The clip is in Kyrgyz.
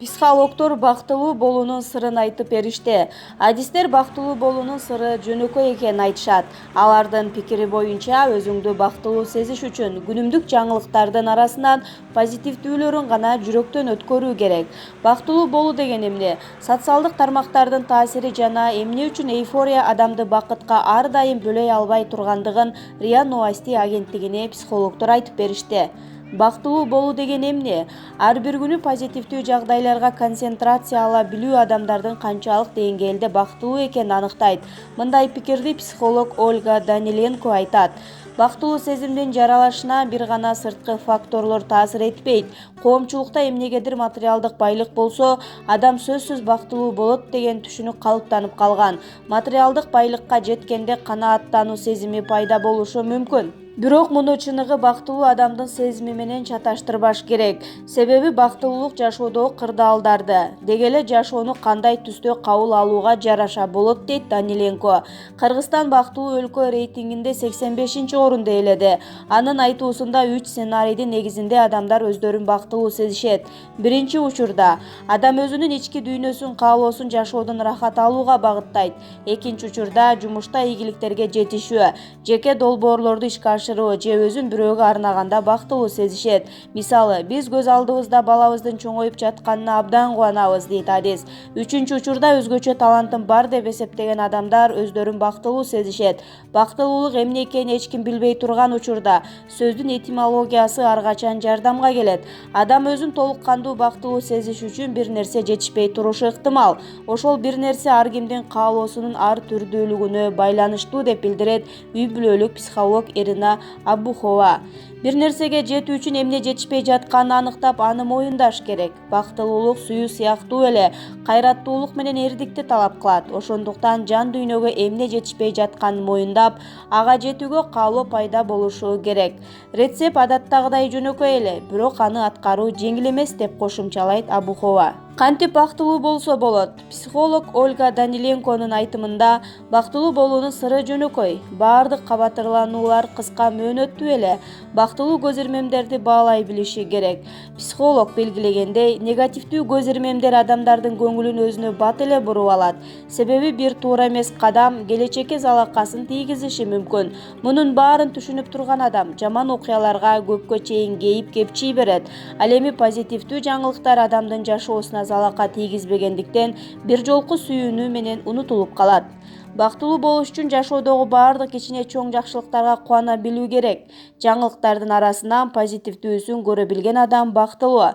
Психологтор бактылуу болуунун сырын айтып беришти. Адистер бактылуу болуунун сыры жөнөкөй экенин айтышат. Алардын пикири боюнча, өзүңдү бактылуу сезиш үчүн күнүмдүк жаңылыктардын арасынан позитивдүүлөрүн гана жүрөктөн өткөрүү керек. Бактылуу болуу деген эмне? Социалдык тармактардын таасири жана эмне үчүн эйфория адамды бакытка ар дайым бөлөй албай тургандыгын РИА Новости агенттигине психологтор айтып беришти. Бактылуу болуу деген эмне? Ар бир күнү позитивдүү жагдайларга концентрация ала билүү адамдардын канчалык деңгээлде бактылуу экенин анықтайт. Мындай пикирди психолог Ольга Даниленко айтат. Бактылуу сезимдин жаралышына бир гана сырткы факторлор таасир этпейт. Коомчулукта эмнегедир материалдык байлык болсо, адам сөзсүз бактылуу болот деген түшүнүк калыптанып калган. Материалдык байлыкка жеткенде канааттануу сезими пайда болушу мүмкүн. Бирок муну чыныгы бактылуу адамдын сезими менен чаташтырбаш керек. Себеби бактылуулук жашоодогу кырдаалдарды, деги эле жашоону кандай түстө кабыл алууга жараша болот, дейт Даниленко. Кыргызстан бактылуу өлкө рейтингинде 85-орунду ээледи. Анын айтуусунда 3 сценарийдин негизинде адамдар өздөрүн бактылуу сезишет. Биринчи учурда адам өзүнүн ички дүйнөсүн, каалоосун жашоодон рахат алууга багыттайт. Экинчи учурда жумушта ийгиликтерге жетишүү, жеке долбоорлорду ишке ашыруу же өзүн бирөөгө арнаганда бактылуу сезишет. Мисалы, биз көз алдыбызда балабыздын чоңоюп жатканына абдан кубанабыз, дейт адис. Үчүнчү учурда өзгөчө талантым бар деп эсептеген адамдар өздөрүн бактылуу сезишет. Бактылуулук эмне экенин эч ким билбей турган учурда сөздүн этимологиясы ар качан жардамга келет. Адам өзүн толук кандуу бактылуу сезиш үчүн бир нерсе жетишпей турушу ыктымал. Ошол бир нерсе ар кимдин каалоосунун ар түрдүүлүгүнө байланыштуу, деп билдирет үй бүлөлүк психолог Ирина Абухова. Бир нерсеге жетүү үчүн эмне жетишпей жатканын аныктап, аны моюндаш керек. Бактылуулук сүйүү сыяктуу эле кайраттуулук менен эрдикти талап кылат. Ошондуктан жан дүйнөгө эмне жетишпей жатканын моюндап, ага жетүүгө каалоо пайда болушу керек. Рецепт адаттагыдай жөнөкөй эле, бирок аны аткаруу жеңил эмес, деп кошумчалайт Абухова. Кантип бактылуу болсо болот? Психолог Ольга Даниленконун айтымында, бактылуу болуунун сыры жөнөкөй. Баардык кабатырлануулар кыска мөөнөттүү эле. Бактылуу көз ирмемдерди баалай билиши керек. Психолог белгилегендей, негативдүү көз ирмемдер адамдардын көңүлүн өзүнө бат эле буруп алат. Себеби бир туура эмес кадам келечекке залакасын тийгизиши мүмкүн. Мунун баарын түшүнүп турган адам жаман окуяларга көпкө чейин кейип кепчий берет. Ал эми позитивдүү жаңылыктар адамдын жашоосуна залака тийгизбегендиктен бир жолку сүйүүнү менен унутулуп калат. Бактылуу болуш үчүн жашоодогу баардык кичине чоң жакшылыктарга кубана билүү керек. Жаңылыктардын арасынан позитивдүүсүн көрө билген адам бактылуу.